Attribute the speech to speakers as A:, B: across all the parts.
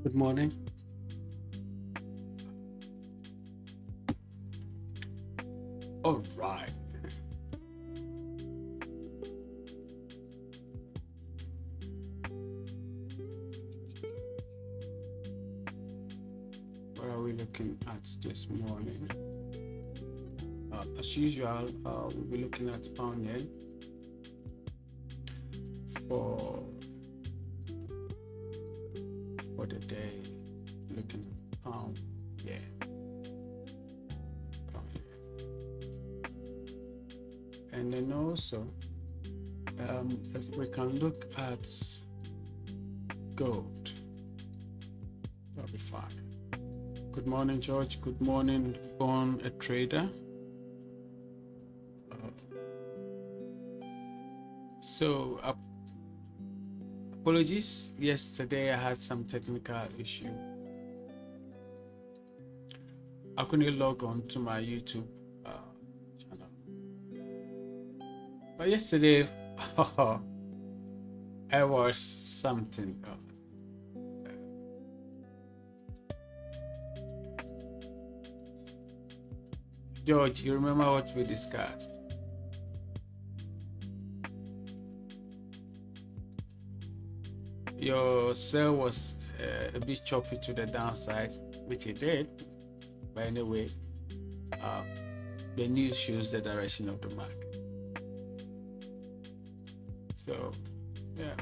A: Good morning. All right. What are we looking at this morning? As usual, we'll be looking at pound yen for the day. Looking at pound yen. And then also, if we can look at gold, that'll be fine. Good morning, George. Good morning, Born a Trader. So, apologies. Yesterday I had some technical issue. I couldn't log on to my YouTube channel. But yesterday, I was something else. George, you remember what we discussed? Your sell was a bit choppy to the downside, which it did. But anyway, the news shows the direction of the market. So, yeah.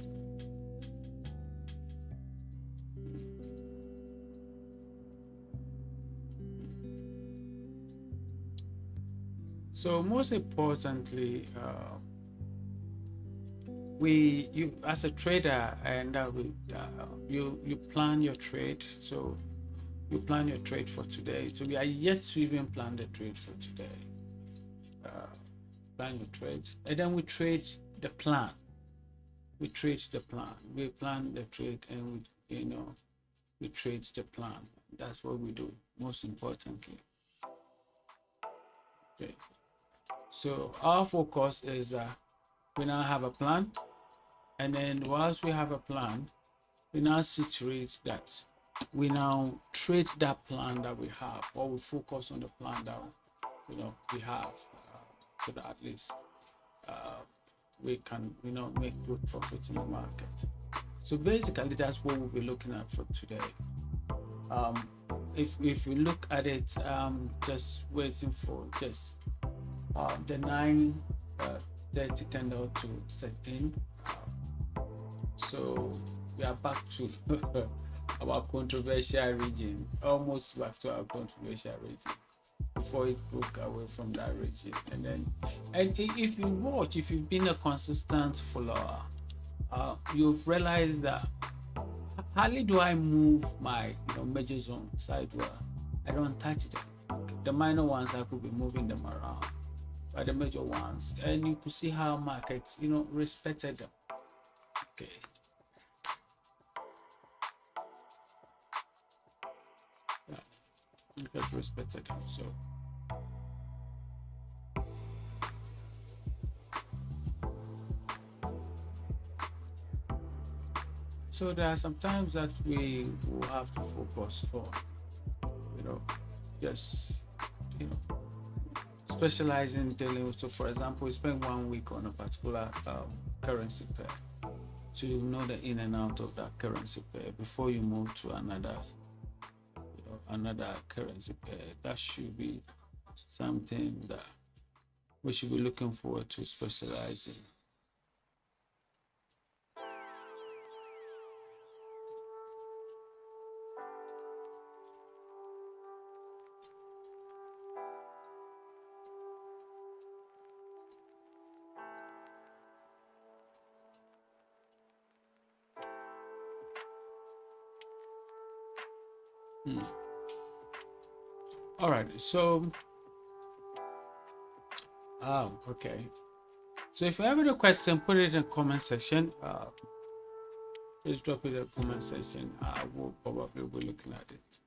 A: So most importantly, you as a trader, and you plan your trade. So you plan your trade for today. So we are yet to even plan the trade for today. Plan your trade, and then we trade the plan. We trade the plan. We plan the trade, and we trade the plan. That's what we do. Most importantly. Okay. So our focus is we now have a plan, and then whilst we have a plan, we now situate that we now trade that plan that we have, or we focus on the plan that we have, so that at least we can make good profits in the market. So basically that's what we'll be looking at for today. If we look at it, just waiting for just the 9:30 candle to set in. So we are back to our controversial region, almost back to our controversial region before it broke away from that region. And if you watch, if you've been a consistent follower, you've realized that hardly do I move my major zone sideward. I don't touch them. The minor ones I could be moving them around, but the major ones, and you could see how markets respected them. Okay. Yeah, market respected them. So there are some times that we will have to focus on, just specialize in dealing with. So for example, we spend 1 week on a particular currency pair, so you know the in and out of that currency pair before you move to another currency pair. That should be something that we should be looking forward to specializing. All right, so okay, so if you have any question, put it in the comment section. Please drop it in the comment section. I will probably be looking at it.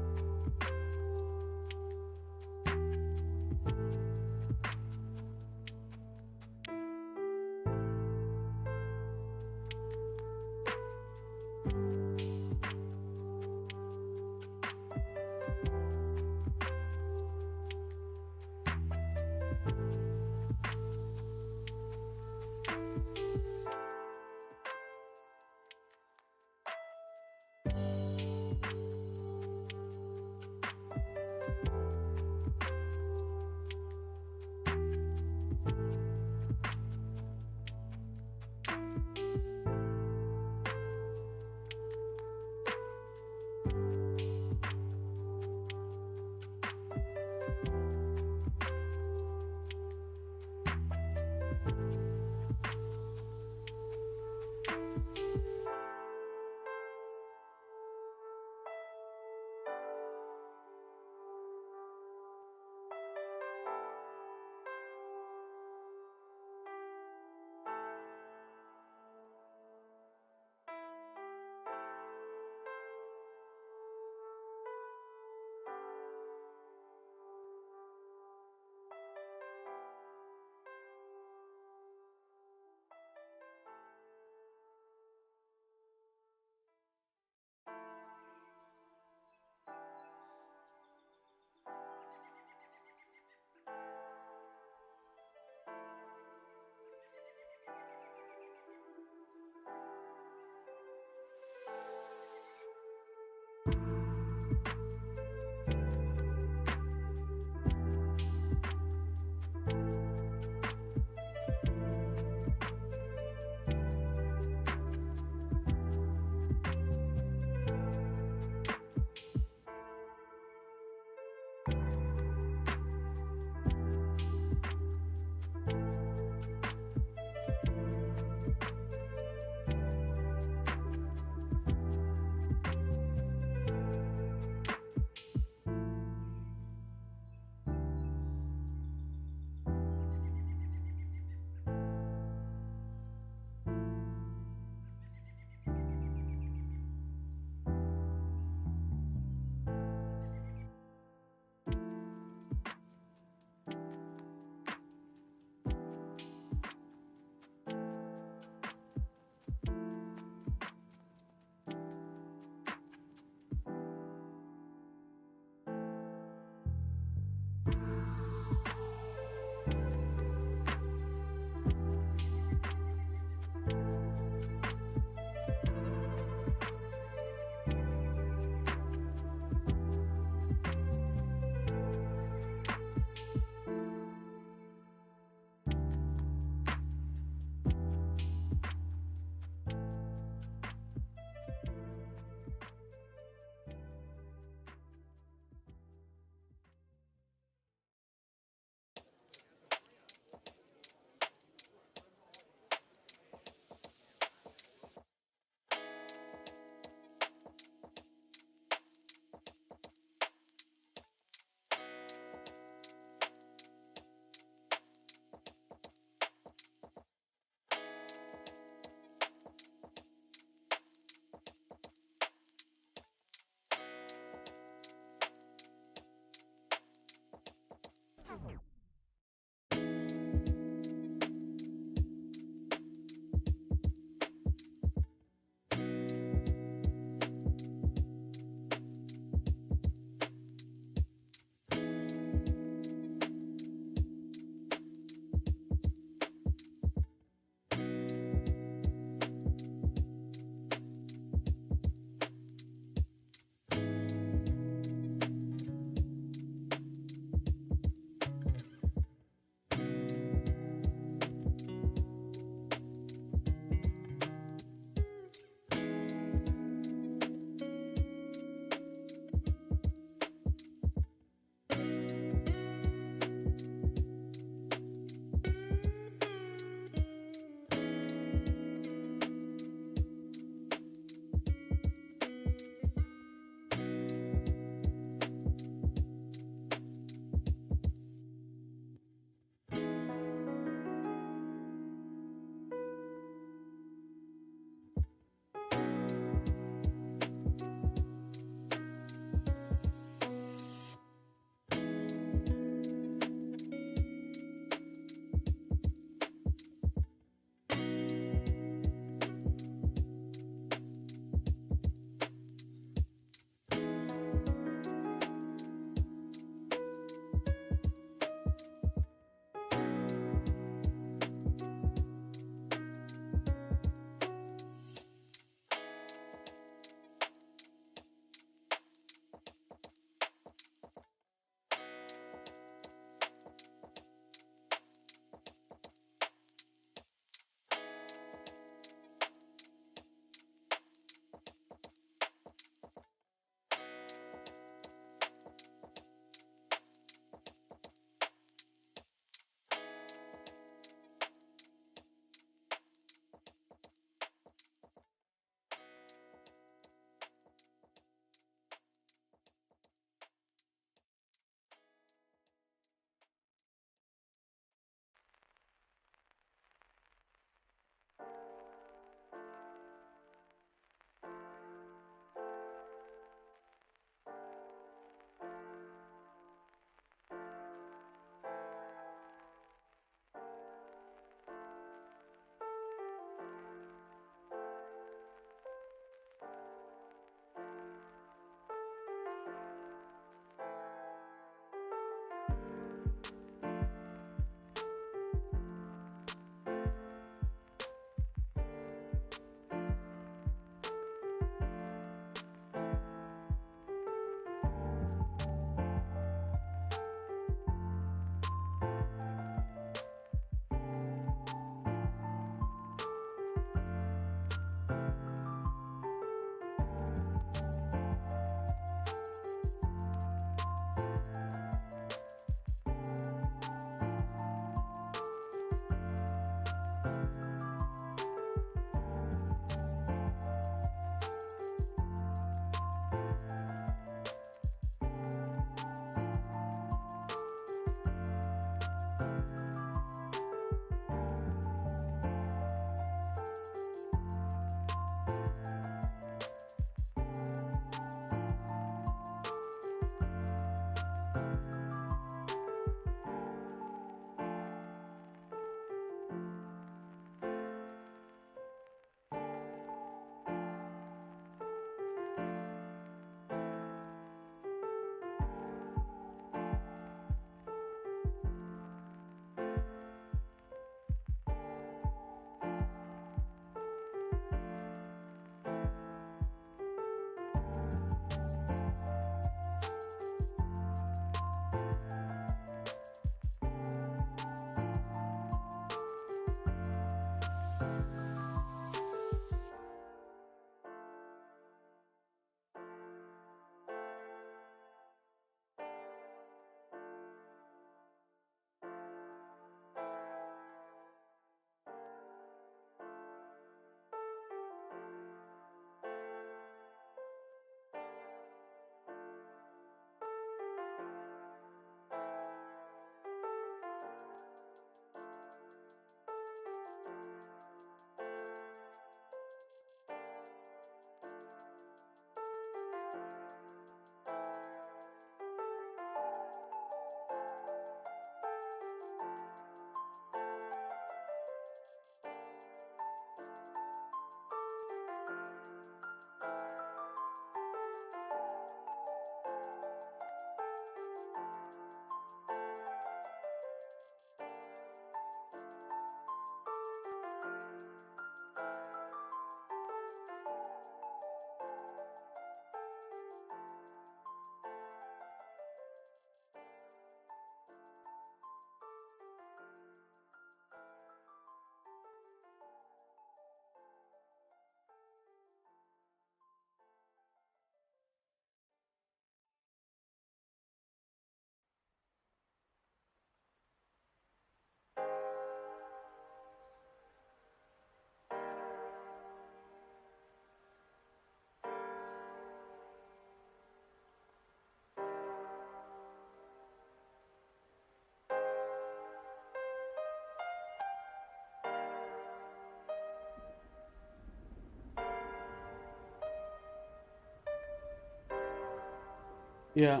A: Yeah,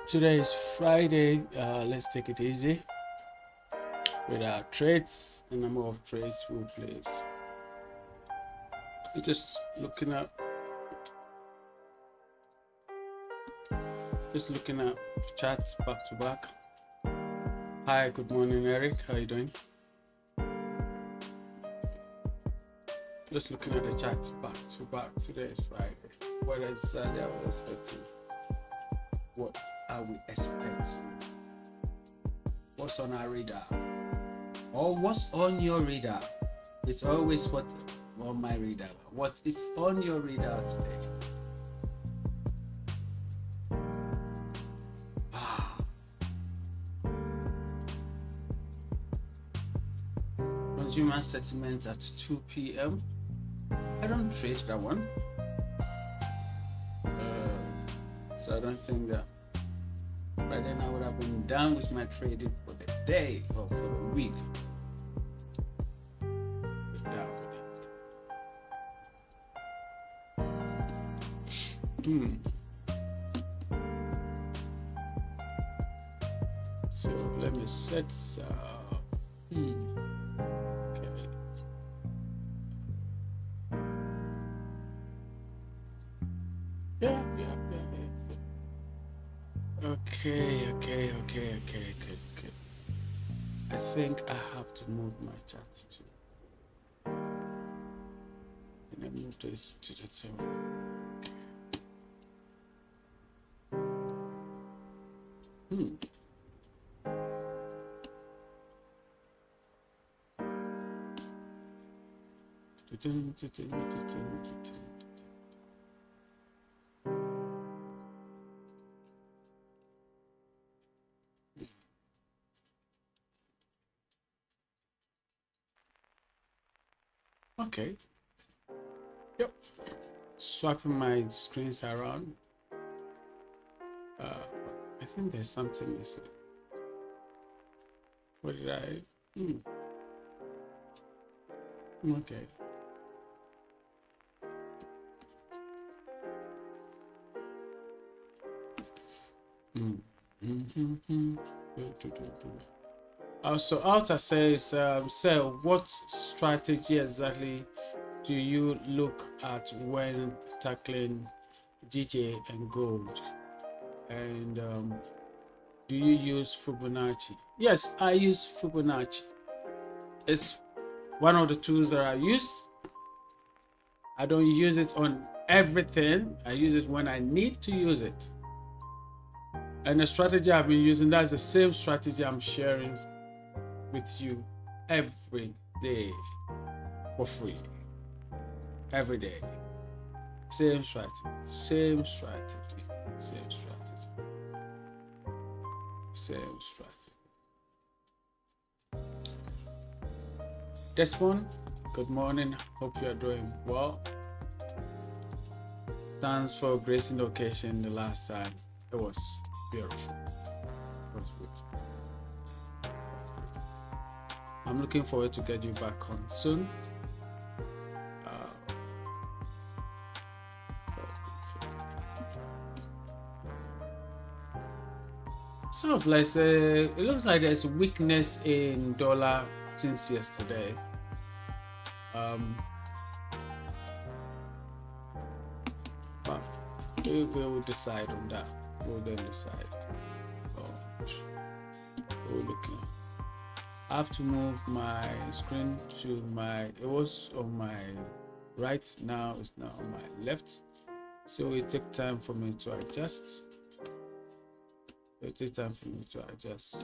A: today is Friday. Let's take it easy with our trades. The number of trades we'll place. Just looking at charts back to back. Hi, good morning, Eric. How you doing? Just looking at the charts back to back. Today is Friday. What exactly are we expecting? What are we expecting? What's on our radar? Or what's on your radar? It's always what on my radar. What is on your radar today? Consumer sentiment at 2 p.m. I don't trade that one. So I don't think that by then I would have been done with my trading for the day or for the week. So let me set okay. Yeah. Okay. I think I have to move my chart too. And I move this to the top. Okay. Yep. Swapping my screens around. I think there's something missing. What did I? Okay. So Alta says, so what strategy exactly do you look at when tackling DJ and gold? And do you use Fibonacci? Yes, I use Fibonacci. It's one of the tools that I use. I don't use it on everything. I use it when I need to use it. And the strategy I've been using, that's the same strategy I'm sharing with you every day for free. Every day. Same strategy. This one, good morning. Hope you're doing well. Thanks for gracing the occasion the last time. It was beautiful. It was good. I'm looking forward to get you back on soon. Sort of like it looks like there's weakness in dollar since yesterday. But we will decide on that. We'll then decide. We're looking. I have to move my screen to it was on my right, now it's now on my left. So it takes time for me to adjust.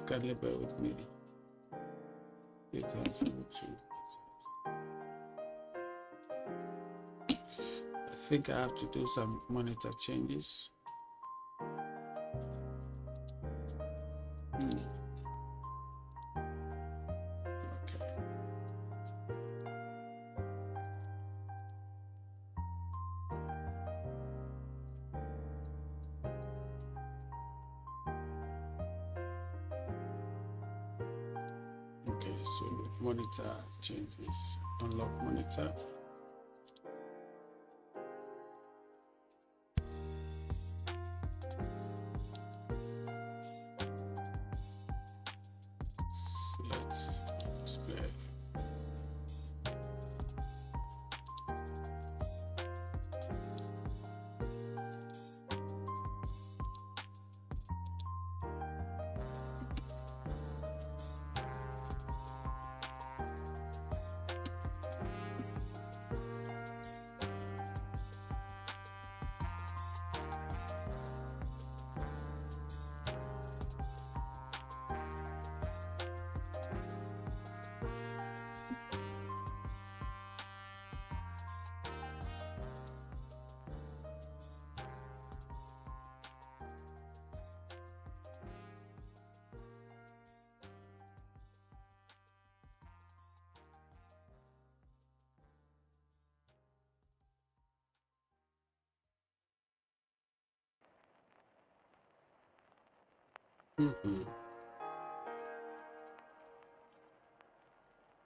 A: Kindly bear with me. It takes time for me to. I think I have to do some monitor changes. Okay, so monitor changes. Unlock monitor.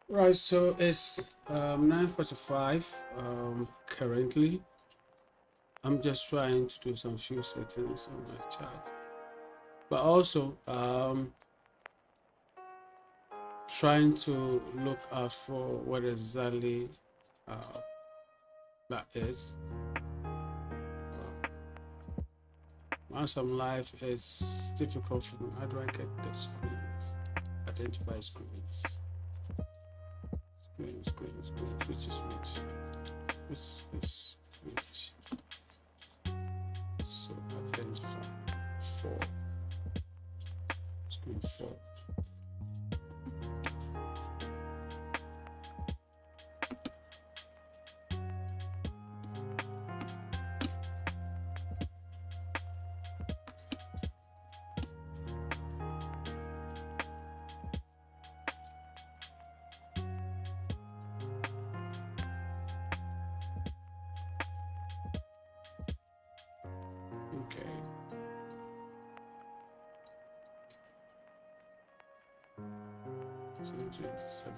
A: Right, so it's 9:45 currently. I'm just trying to do some few settings on my chart, but also trying to look out for what exactly that is. Once I'm live, it's difficult for me. How do I get the screens? Identify screens. Screens, which is which. So identify 4. Screen 4. Okay. So 27.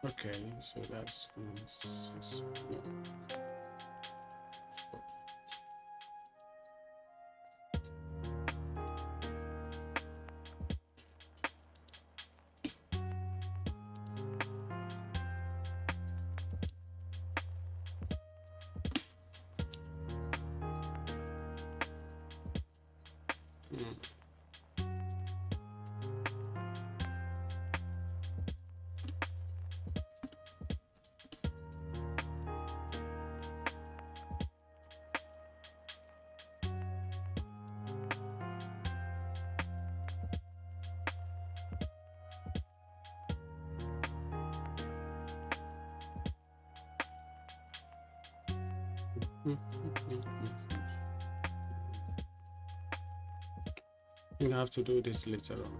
A: Okay, so that's I think I have to do this later on.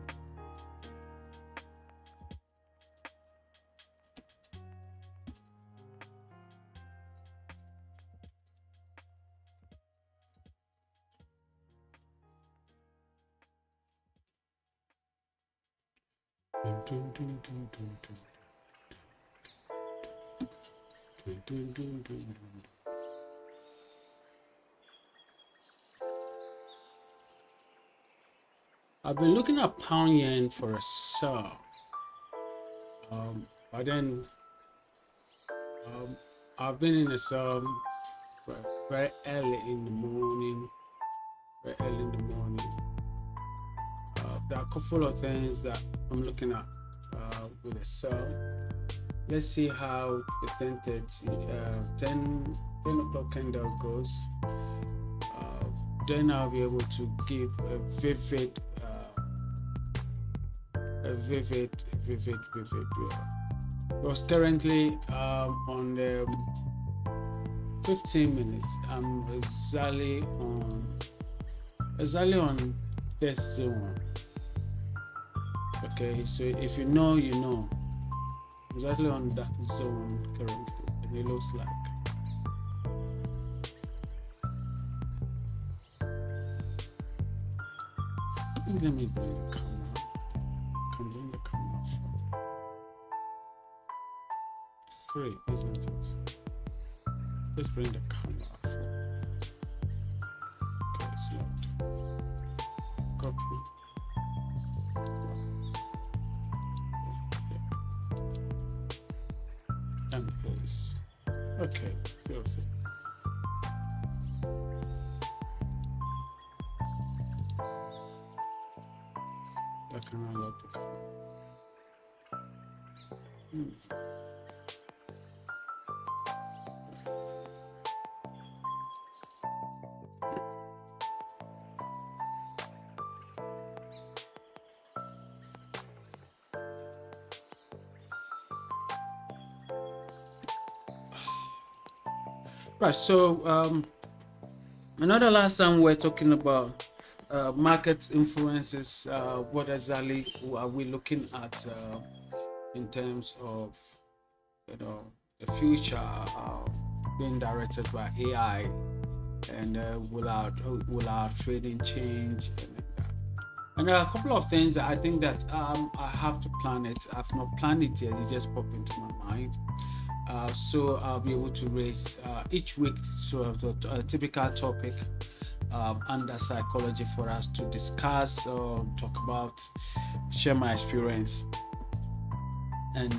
A: I've been looking at pound yen for a sell, but then I've been in a sell very early in the morning. There are a couple of things that I'm looking at with a sell. Let's see how the 10 o'clock candle goes. Then I'll be able to give a vivid view. Because currently on the 15 minutes, I'm exactly on this zone. Okay, so if you know, you know, exactly on that zone currently, and it looks like. Let me bring the camera. Can bring the camera from 3, isn't it? Let's bring the camera from. Okay, it's locked. Copy. And paste. Okay, beautiful. I can unlock the camera. Right, so another last time we're talking about market influences. What exactly are we looking at in terms of, you know, the future? being directed by AI, and will our trading change? And there are a couple of things that I think that I have to plan it. I've not planned it yet. It just popped into my mind. So I'll be able to raise each week sort of a typical topic under psychology for us to discuss or talk about, share my experience, and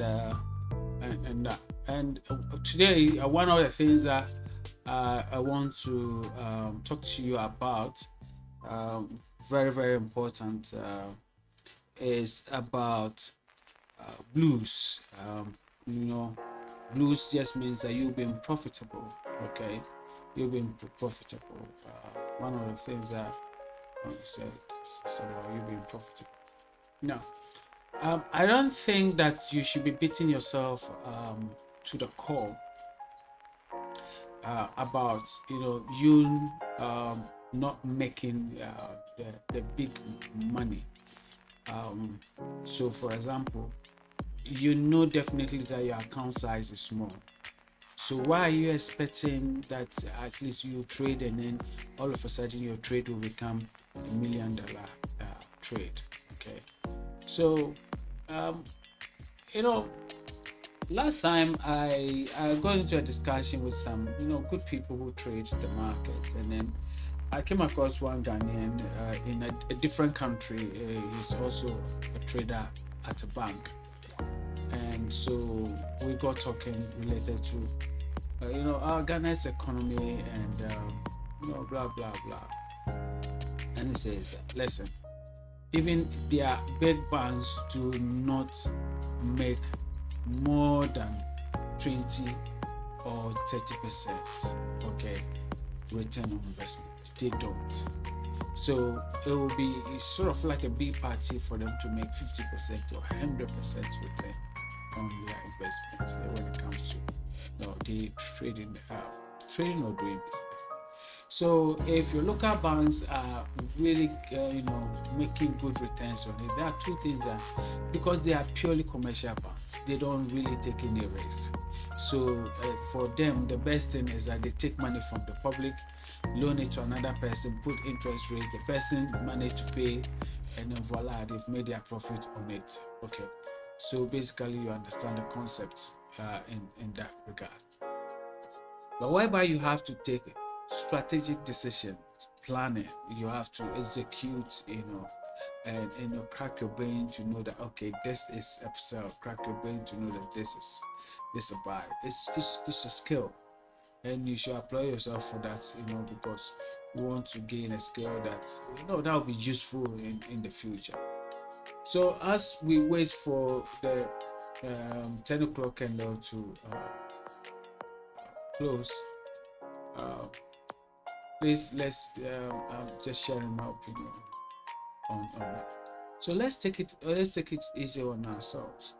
A: today one of the things that I want to talk to you about, very very important, is about blues. Blues just means that you've been profitable. Okay, you've been profitable. One of the things that I said is about you being profitable. No, I don't think that you should be beating yourself to the core about you not making the big money. So for example, definitely that your account size is small. So why are you expecting that at least you trade and then all of a sudden your trade will become $1 million trade? Okay, so last time I got into a discussion with some good people who trade the market, and then I came across one Ghanaian in a different country. He's also a trader at a bank, and so we got talking related to our Ghana's economy and blah blah blah. And he says, listen, even their big banks do not make more than 20 or 30%, okay, return on investment. They don't. So it will be sort of like a big party for them to make 50% or 100% return on their investment when it comes to the trading or doing business. So if your local banks are really making good returns on it, there are two things that, because they are purely commercial banks, they don't really take any risk. So for them, the best thing is that they take money from the public, loan it to another person, put interest rate, the person managed to pay, and then voila, they've made their profit on it. Okay, so basically you understand the concept in that regard. But whereby you have to take strategic decisions, planning, you have to execute, and crack your brain to know that okay, this is a sell, crack your brain to know that this is a buy. It's a skill, and you should apply yourself for that, because you want to gain a skill that that will be useful in the future. So as we wait for the 10 o'clock candle to close, please let's just share my opinion on that. So let's take it easy on ourselves.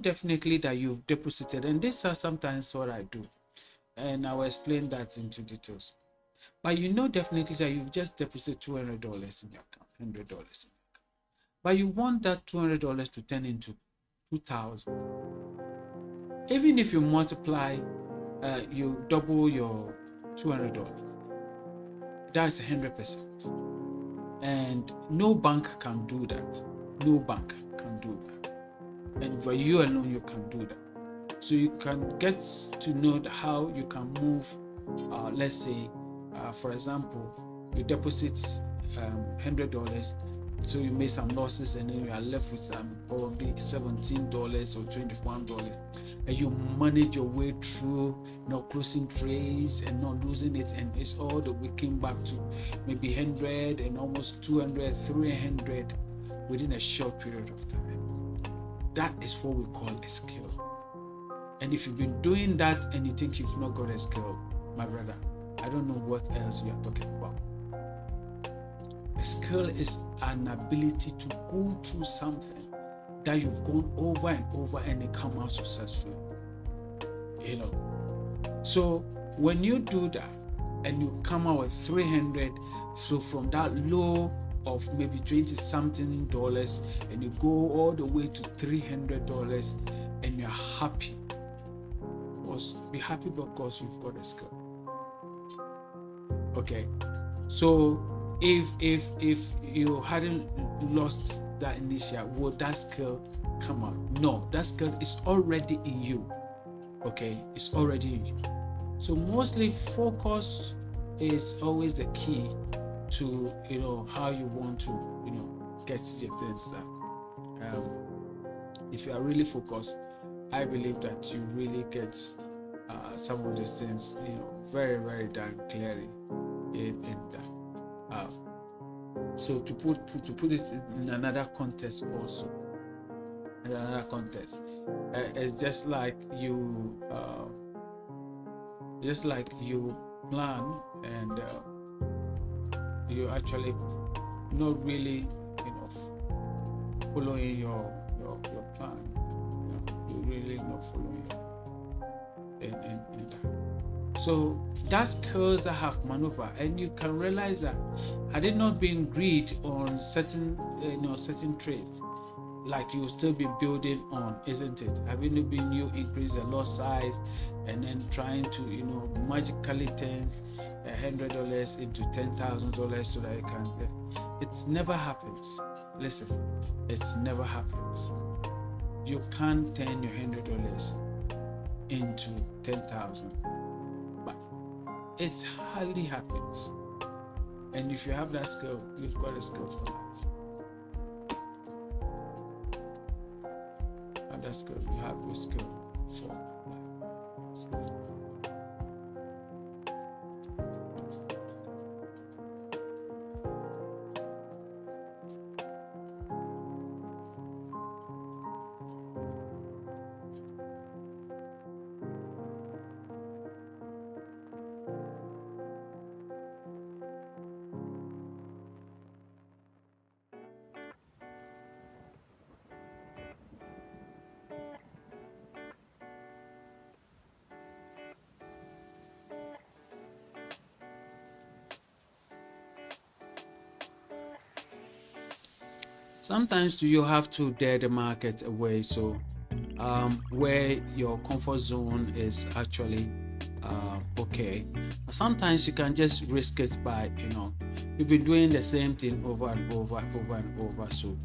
A: Definitely that you've deposited, and this is sometimes what I do, and I will explain that into details. But definitely that you've just deposited $200 in your account, $100 in your account, but you want that $200 to turn into 2,000. Even if you multiply, you double your $200, that's 100%, and no bank can do that. No bank can do that, and for you alone you can do that. So you can get to know how you can move. Let's say, for example, you deposit $100, so you made some losses, and then you are left with probably $17 or $21, and you manage your way through, closing trades and not losing it, and it's all the way came back to maybe 100 and almost 200, 300 within a short period of time. That is what we call a skill. And if you've been doing that and you think you've not got a skill, my brother, I don't know what else you are talking about. A skill is an ability to go through something that you've gone over and over and it come out successfully. So when you do that and you come out with 300, so from that low of maybe 20 something dollars, and you go all the way to $300, and you're happy. because be happy because you've got a skill. Okay, so if you hadn't lost that initial, would that skill come out? No, that skill is already in you. Okay, it's already in you. So mostly focus is always the key to how you want to get the things done. If you are really focused, I believe that you really get some of these things very, very done clearly in that. So to put it in another context also, it's just like you plan and you actually not really following your plan. You're really not following in that. So that's skills that have maneuver, and you can realize that had it not been greed on certain trades, like you'll still be building on, isn't it? Having it been you increase the lot size and then trying to magically turn $100 into $10,000 so that you can it never happens. Listen, it never happens. You can't turn your $100 into 10,000, but it hardly happens. And if you have that skill, you've got a skill for that. That's good. You have your skill for that. Sometimes you have to dare the market away, so where your comfort zone is actually okay. Sometimes you can just risk it by you've been doing the same thing over and over, so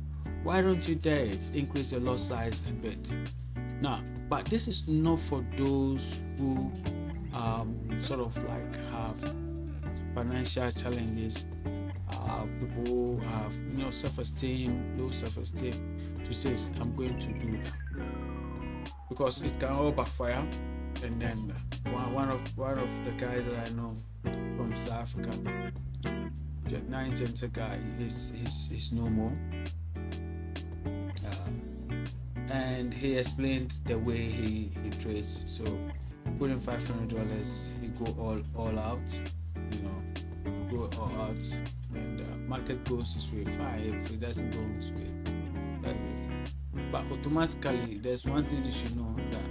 A: why don't you dare it? Increase your lot size a bit. Now, but this is not for those who sort of like have financial challenges, people who have self-esteem, low self-esteem, to say I'm going to do that, because it can all backfire. And then one of the guys that I know from South Africa, the 9th guy, he's no more, and he explained the way he trades. So put in $500, he go all out, go all out, and market goes this way, fine. If it doesn't go this way, that way. But automatically, there's one thing you should know, that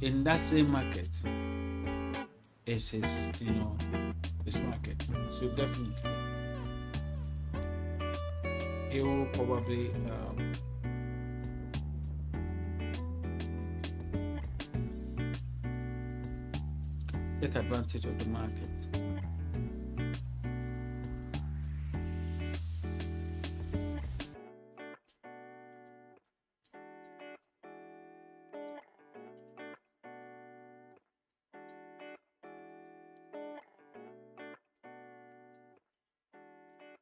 A: in that same market is his market. So definitely he will probably take advantage of the market.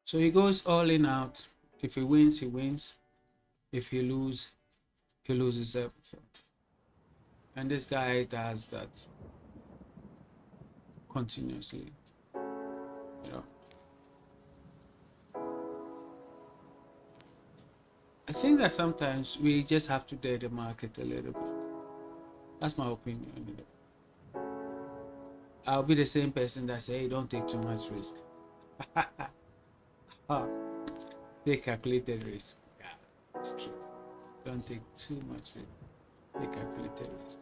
A: So he goes all in out. If he wins, he wins. If he loses, he loses everything. And this guy does that continuously. I think that sometimes we just have to dare the market a little bit. That's my opinion. I'll be the same person that say, hey, don't take too much risk. Take calculated risk. Yeah, it's true. Don't take too much risk. Take calculated risk.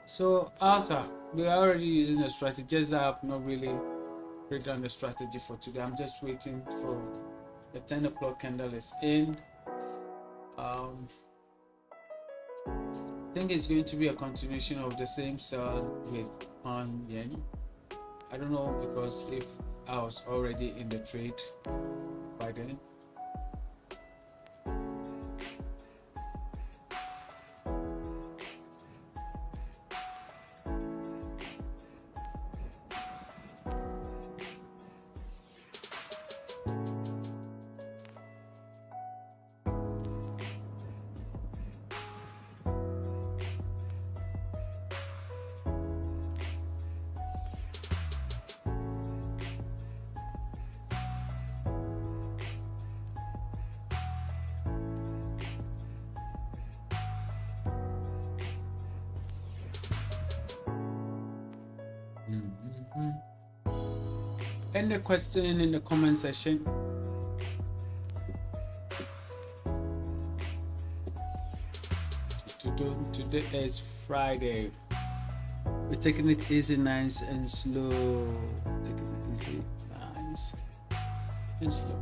A: So Alta, we are already using a strategy, just that I've not really break down the strategy for today. I'm just waiting for the 10 o'clock candle is in. I think it's going to be a continuation of the same sell with pound yen. I don't know, because if I was already in the trade by then. Any question in the comment section? Today is Friday. We're taking it easy, nice and slow. Taking it easy, nice and slow.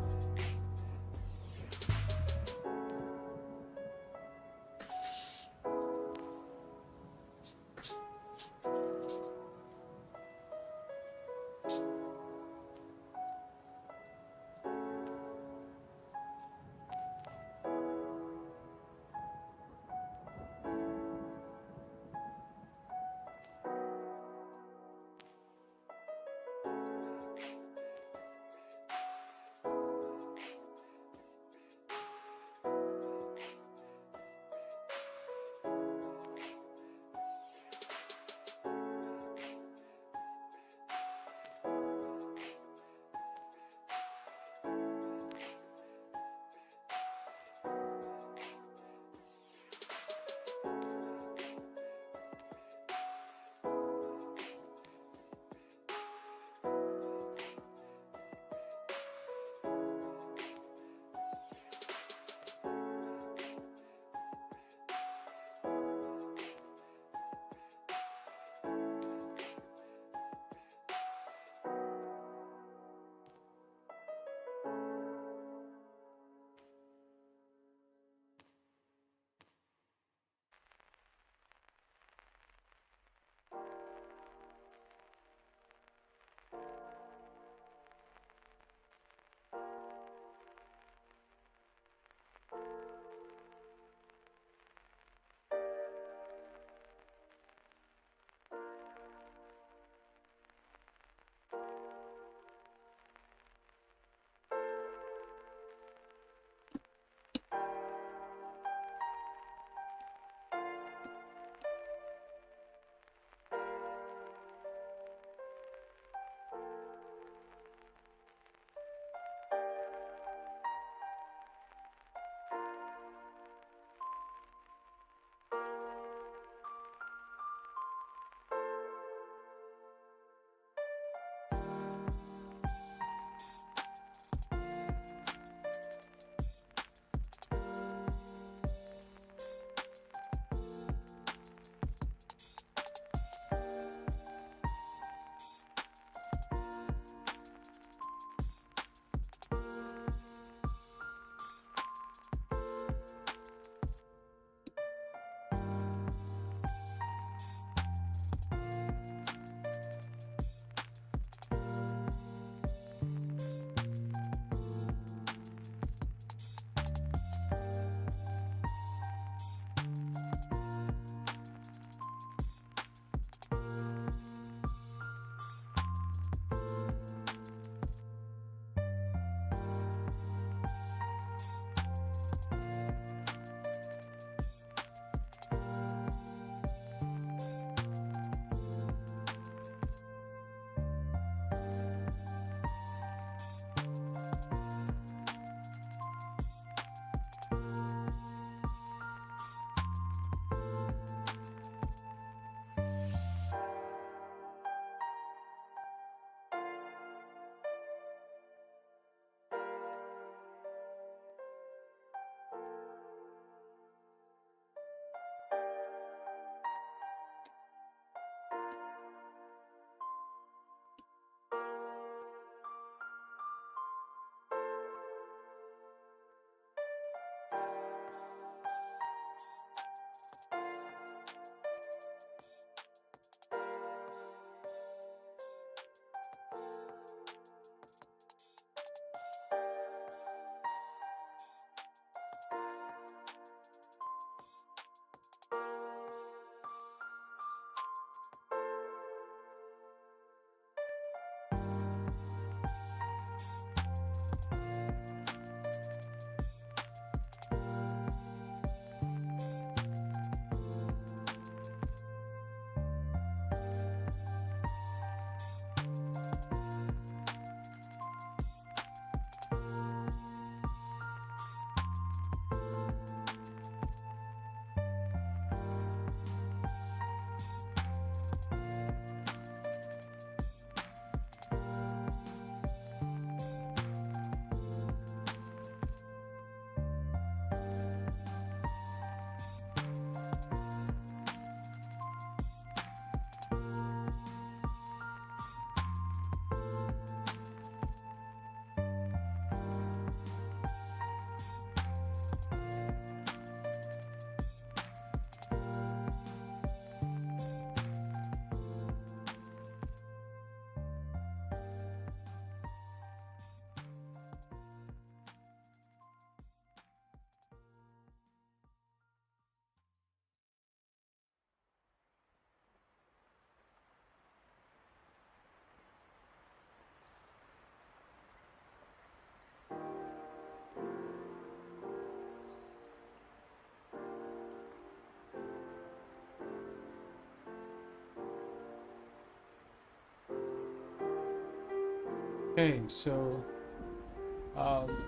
A: Okay, so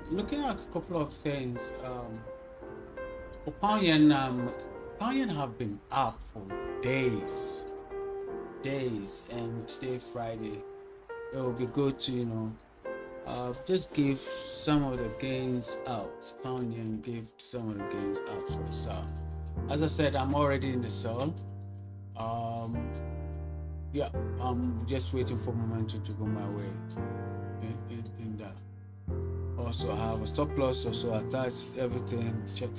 A: looking at a couple of things, pound yen have been up for days, and today Friday. It will be good to just give some of the gains out. Pound yen give some of the gains out for the sell. As I said, I'm already in the sell. Yeah, I'm just waiting for momentum to go my way in that. Also, I have a stop loss also attached. Everything check.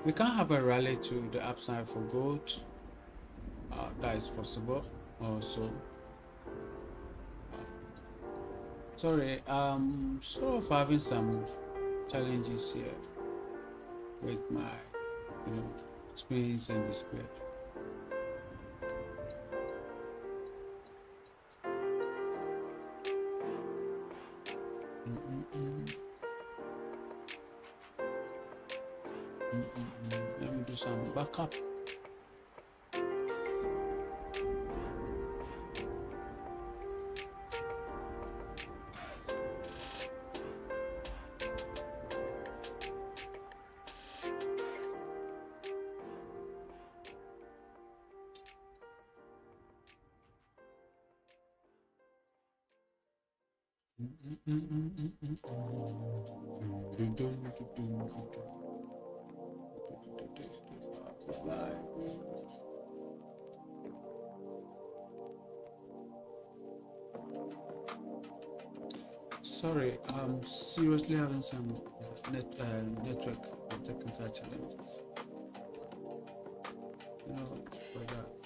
A: We can have a rally to the upside for gold. That is possible also. Sorry, sort of having some challenges here with my screens and display. Let me do some backup. Sorry, I'm seriously having some network technical challenges. For that.